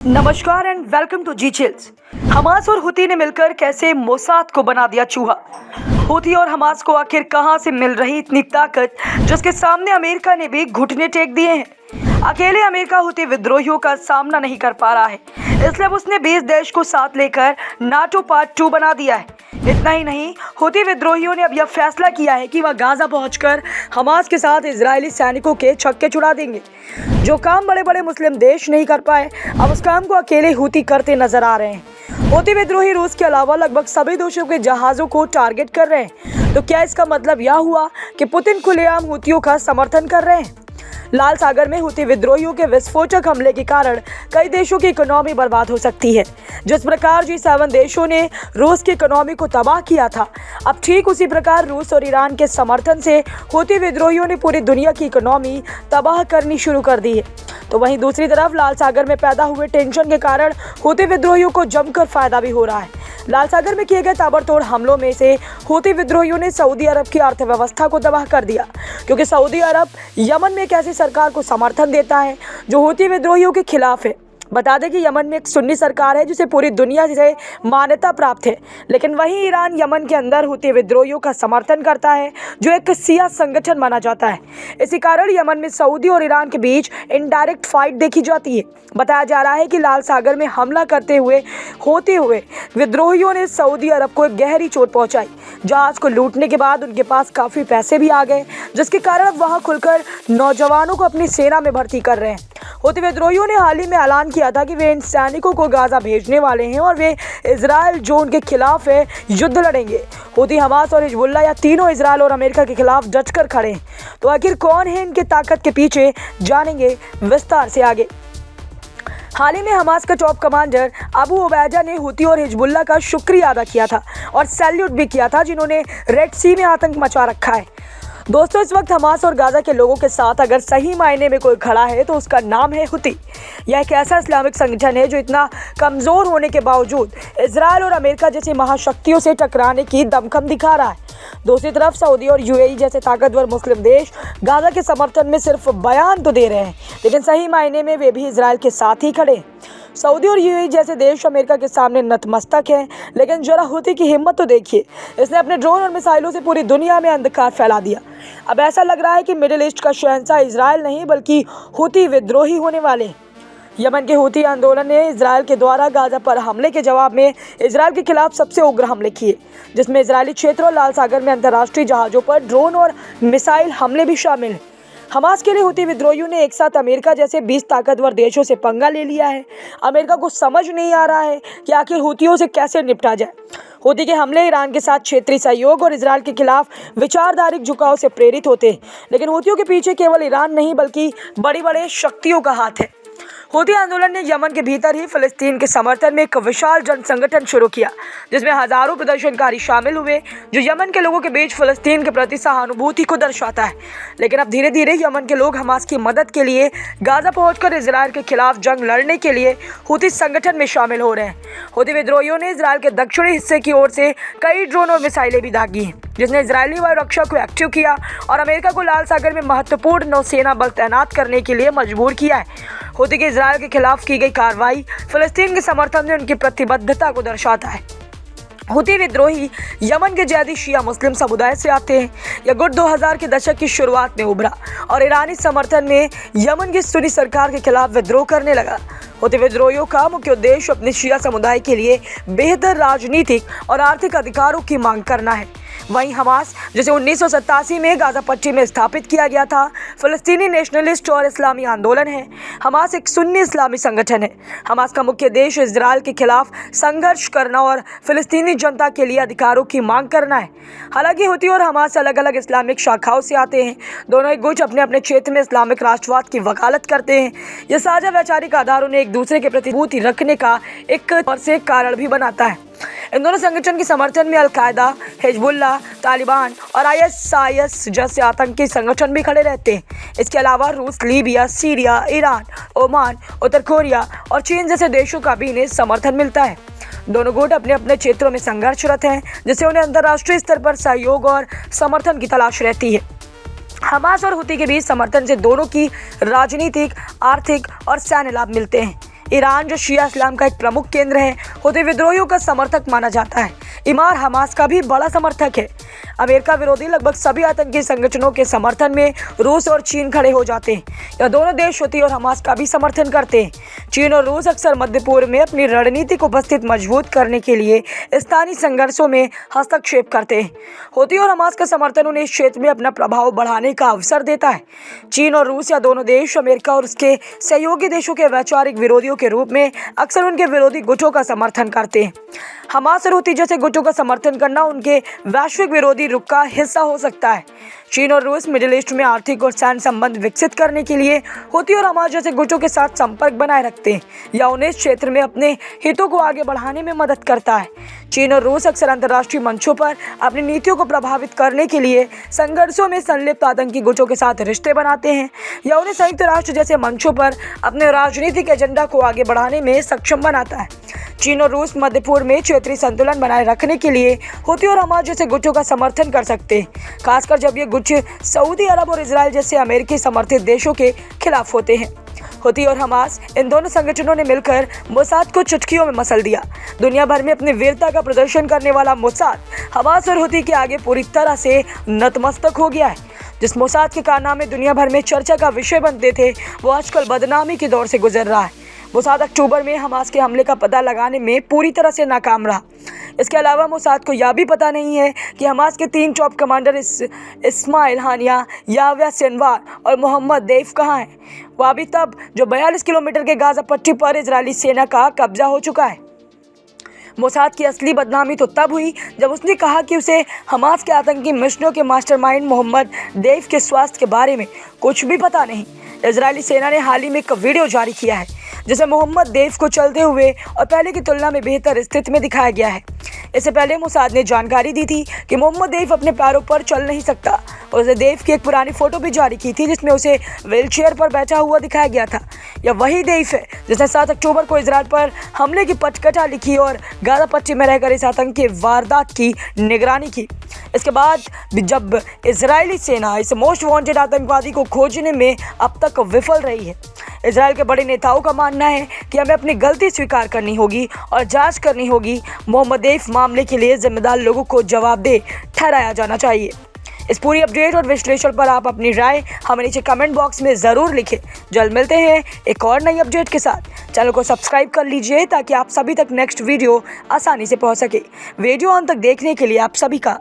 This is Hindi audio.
नमस्कार and welcome to Zee chills. Hamas और हुती ने मिलकर कैसे मोसाद को बना दिया चूहा। हुती और हमास को आखिर कहां से मिल रही इतनी ताकत जिसके सामने अमेरिका ने भी घुटने टेक दिए हैं। अकेले अमेरिका हुती विद्रोहियों का सामना नहीं कर पा रहा है, इसलिए अब उसने 20 देश को साथ लेकर नाटो पार्ट 2 बना दिया है। इतना ही नहीं, हुती विद्रोहियों ने अब यह फैसला किया है कि वह गाजा पहुंचकर हमास के साथ इजरायली सैनिकों के छक्के छुड़ा देंगे। जो काम बड़े बड़े मुस्लिम देश नहीं कर पाए, अब उस काम को अकेले हुती करते नजर आ रहे हैं। हुती विद्रोही रूस के अलावा लगभग सभी देशों के जहाज़ों को टारगेट कर रहे हैं। तो क्या इसका मतलब यह हुआ कि पुतिन खुलेआम हुतियों का समर्थन कर रहे हैं? लाल सागर में हुती विद्रोहियों के विस्फोटक हमले के कारण कई देशों की इकोनॉमी बर्बाद हो सकती है। जिस प्रकार G7 देशों ने रूस की इकोनॉमी को तबाह किया था, अब ठीक उसी प्रकार रूस और ईरान के समर्थन से हुती विद्रोहियों ने पूरी दुनिया की इकोनॉमी तबाह करनी शुरू कर दी है। तो वहीं दूसरी तरफ लाल सागर में पैदा हुए टेंशन के कारण हुती विद्रोहियों को जमकर फायदा भी हो रहा है। लाल सागर में किए गए ताबड़तोड़ हमलों में से हुती विद्रोहियों ने सऊदी अरब की अर्थव्यवस्था को तबाह कर दिया, क्योंकि सऊदी अरब यमन में एक ऐसी सरकार को समर्थन देता है जो हुती विद्रोहियों के खिलाफ है। बता दें कि यमन में एक सुन्नी सरकार है जिसे पूरी दुनिया से मान्यता प्राप्त है, लेकिन वहीं ईरान यमन के अंदर हुती विद्रोहियों का समर्थन करता है जो एक शिया संगठन माना जाता है। इसी कारण यमन में सऊदी और ईरान के बीच इनडायरेक्ट फाइट देखी जाती है। बताया जा रहा है कि लाल सागर में हमला करते हुए होते हुए विद्रोहियों ने सऊदी अरब को एक गहरी चोट पहुंचाई। जहाज को लूटने के बाद उनके पास काफ़ी पैसे भी आ गए, जिसके कारण अब वहाँ खुलकर नौजवानों को अपनी सेना में भर्ती कर रहे हैं। हुती विद्रोहियों ने हाल ही में ऐलान किया था कि वे इन सैनिकों को गाजा भेजने वाले हैं और वे इजराइल जो उनके खिलाफ है युद्ध लड़ेंगे। हुती, हमास और हिजबुल्लाह या तीनों इजराइल और अमेरिका के खिलाफ डटकर खड़े हैं। तो आखिर कौन है इनके ताकत के पीछे, जानेंगे विस्तार से आगे। हाल ही में हमास का टॉप कमांडर अबू उबैदा ने हुती और हिजबुल्लाह का शुक्रिया अदा किया था और सैल्यूट भी किया था, जिन्होंने रेड सी में आतंक मचा रखा है। दोस्तों, इस वक्त हमास और गाजा के लोगों के साथ अगर सही मायने में कोई खड़ा है तो उसका नाम है हुती। यह एक ऐसा इस्लामिक संगठन है जो इतना कमज़ोर होने के बावजूद इजराइल और अमेरिका जैसी महाशक्तियों से टकराने की दमखम दिखा रहा है। दूसरी तरफ सऊदी और यूएई जैसे ताकतवर मुस्लिम देश गाजा के समर्थन में सिर्फ बयान तो दे रहे हैं, लेकिन सही मायने में वे भी इजराइल के साथ ही खड़े हैं। सऊदी और यूएई जैसे देश अमेरिका के सामने नतमस्तक हैं, लेकिन जरा हुती की हिम्मत तो देखिए। इसने अपने ड्रोन और मिसाइलों से पूरी दुनिया में अंधकार फैला दिया। अब ऐसा लग रहा है कि मिडिल ईस्ट का शहंशाह इजराइल नहीं बल्कि हुती विद्रोही होने वाले हैं। यमन के हुती आंदोलन ने इजराइल के द्वारा गाजा पर हमले के जवाब में इजराइल के खिलाफ सबसे उग्र हमले किए, जिसमें इजरायली क्षेत्र और लाल सागर में अंतर्राष्ट्रीय जहाज़ों पर ड्रोन और मिसाइल हमले भी शामिल हैं। हमास के लिए हुती विद्रोहियों ने एक साथ अमेरिका जैसे 20 ताकतवर देशों से पंगा ले लिया है। अमेरिका को समझ नहीं आ रहा है कि आखिर हुतियों से कैसे निपटा जाए। हुती के हमले ईरान के साथ क्षेत्रीय सहयोग और इजराइल के खिलाफ विचारधारिक झुकाव से प्रेरित होते हैं, लेकिन हुतियों के पीछे केवल ईरान नहीं बल्कि बड़ी बड़ी शक्तियों का हाथ है। हुती आंदोलन ने यमन के भीतर ही फिलिस्तीन के समर्थन में एक विशाल जन संगठन शुरू किया, जिसमें हजारों प्रदर्शनकारी शामिल हुए, जो यमन के लोगों के बीच फिलिस्तीन के प्रति सहानुभूति को दर्शाता है। लेकिन अब धीरे धीरे यमन के लोग हमास की मदद के लिए गाजा पहुंचकर इजराइल के खिलाफ जंग लड़ने के लिए हुती संगठन में शामिल हो रहे हैं। हुती विद्रोहियों ने इजराइल के दक्षिणी हिस्से की ओर से कई ड्रोन और मिसाइलें भी दागी हैं, जिसने इजरायली वायु रक्षा को एक्टिव किया और अमेरिका को लाल सागर में महत्वपूर्ण नौसेना बल तैनात करने के लिए मजबूर किया है। हुती के इजराइल के खिलाफ की गई कार्रवाई फिलिस्तीन के समर्थन में उनकी प्रतिबद्धता को दर्शाता है। हुती विद्रोही यमन के जैदी शिया मुस्लिम समुदाय से आते हैं। यह गुट 2000 के दशक की शुरुआत में उभरा और ईरानी समर्थन में यमन की सुन्नी सरकार के खिलाफ विद्रोह करने लगा। हुती विद्रोहियों का मुख्य उद्देश्य अपने शिया समुदाय के लिए बेहतर राजनीतिक और आर्थिक अधिकारों की मांग करना है। वहीं हमास, जिसे 1987 में गाजा पट्टी में स्थापित किया गया था, फिलिस्तीनी नेशनलिस्ट और इस्लामी आंदोलन है। हमास एक सुन्नी इस्लामी संगठन है। हमास का मुख्य उद्देश्य इजराइल के खिलाफ संघर्ष करना और फिलिस्तीनी जनता के लिए अधिकारों की मांग करना है। हालांकि हुती और हमास अलग अलग इस्लामिक शाखाओं से आते हैं। दोनों एक गुट अपने अपने क्षेत्र में इस्लामिक राष्ट्रवाद की वकालत करते हैं। यह साझा वैचारिक आधार उन्हें एक दूसरे के प्रति भूति रखने का एक और से कारण भी बनाता है। इन दोनों संगठन के समर्थन में अल-कायदा, हिजबुल्लाह, तालिबान और ISIS जैसे आतंकी संगठन भी खड़े रहते हैं। इसके अलावा रूस, लीबिया, सीरिया, ईरान, ओमान, उत्तर कोरिया और चीन जैसे देशों का भी इन्हें समर्थन मिलता है। दोनों गुट अपने अपने क्षेत्रों में संघर्षरत हैं, जिससे उन्हें अंतर्राष्ट्रीय स्तर पर सहयोग और समर्थन की तलाश रहती है। हमास और हुती के बीच समर्थन से दोनों की राजनीतिक, आर्थिक और सैन्य लाभ मिलते हैं। ईरान जो शिया इस्लाम का एक प्रमुख केंद्र है, हूती विद्रोहियों का समर्थक माना जाता है। ईरान हमास का भी बड़ा समर्थक है। अमेरिका विरोधी लगभग सभी आतंकी संगठनों के समर्थन में रूस और चीन खड़े हो जाते हैं। यह दोनों देश हूती और हमास का भी समर्थन करते हैं। चीन और रूस अक्सर मध्य पूर्व में अपनी रणनीति को उपस्थित मजबूत करने के लिए स्थानीय संघर्षों में हस्तक्षेप करते हैं। हूती और हमास का समर्थन उन्हें इस क्षेत्र में अपना प्रभाव बढ़ाने का अवसर देता है। चीन और रूस, या दोनों देश अमेरिका और उसके सहयोगी देशों के वैचारिक विरोधियों के रूप में अक्सर उनके विरोधी गुटों का समर्थन करते हैं। हमास और हूती जैसे गुटों का समर्थन करना उनके वैश्विक विरोधी रुख का हिस्सा हो सकता है। चीन और रूस मिडिल ईस्ट में आर्थिक और सैन्य संबंध विकसित करने के लिए हूती और हमास जैसे गुटों के साथ संपर्क बनाए रखते हैं या उन्हें इस क्षेत्र में अपने हितों को आगे बढ़ाने में मदद करता है। चीन और रूस अक्सर अंतर्राष्ट्रीय मंचों पर अपनी नीतियों को प्रभावित करने के लिए संघर्षों में संलिप्त आतंकी गुटों के साथ रिश्ते बनाते हैं या उन्हें संयुक्त राष्ट्र जैसे मंचों पर अपने राजनीतिक एजेंडा को आगे बढ़ाने में सक्षम बनाता है। चीन और रूस मध्य पूर्व में क्षेत्रीय संतुलन बनाए रखने के लिए हूती और हमास जैसे गुटों का समर्थन कर सकते हैं, खासकर जब ये गुट सऊदी अरब और इजराइल जैसे अमेरिकी समर्थित देशों के खिलाफ होते हैं। हूती और हमास, इन दोनों संगठनों ने मिलकर मोसाद को चुटकियों में मसल दिया। दुनिया भर में अपनी वीरता का प्रदर्शन करने वाला मोसाद हमास और हूती के आगे पूरी तरह से नतमस्तक हो गया है। जिस मोसाद के कारनामे दुनिया भर में चर्चा का विषय बनते थे, वो आजकल बदनामी के दौर से गुजर रहा है। मोसाद अक्टूबर में हमास के हमले का पता लगाने में पूरी तरह से नाकाम रहा। इसके अलावा मोसाद को यह भी पता नहीं है कि हमास के 3 टॉप कमांडर इस्माइल हानिया, याह्या सिनवार और मोहम्मद दैफ कहाँ हैं। वह भी तब जो 42 किलोमीटर के गाजा पट्टी पर इजरायली सेना का कब्जा हो चुका है। मोसाद की असली बदनामी तो तब हुई जब उसने कहा कि उसे हमास के आतंकी मिशनों के मास्टरमाइंड मोहम्मद दैफ के स्वास्थ्य के बारे में कुछ भी पता नहीं। इजरायली सेना ने हाल ही में एक वीडियो जारी किया है जिसे मोहम्मद दैफ को चलते हुए और पहले की तुलना में बेहतर स्थिति में दिखाया गया है। इससे पहले मोसाद ने जानकारी दी थी कि मोहम्मद दैफ अपने पैरों पर चल नहीं सकता और उसे दैफ की एक पुरानी फोटो भी जारी की थी जिसमें उसे व्हीलचेयर पर बैठा हुआ दिखाया गया था। यह वही दैफ है जिसने 7 अक्टूबर को इजराइल पर हमले की पटकथा लिखी और गाजा पट्टी में रहकर इस आतंकी वारदात की निगरानी की। इसके बाद जब इजरायली सेना इस मोस्ट वांटेड आतंकवादी को खोजने में अब तक विफल रही है। इजराइल के बड़े नेताओं का मानना है कि हमें अपनी गलती स्वीकार करनी होगी और जांच करनी होगी। मोहम्मद दैफ मामले के लिए जिम्मेदार लोगों को जवाबदेह ठहराया जाना चाहिए। इस पूरी अपडेट और विश्लेषण पर आप अपनी राय हमें नीचे कमेंट बॉक्स में ज़रूर लिखें। जल्द मिलते हैं एक और नई अपडेट के साथ। चैनल को सब्सक्राइब कर लीजिए ताकि आप सभी तक नेक्स्ट वीडियो आसानी से पहुंच सके। वीडियो अंत तक देखने के लिए आप सभी का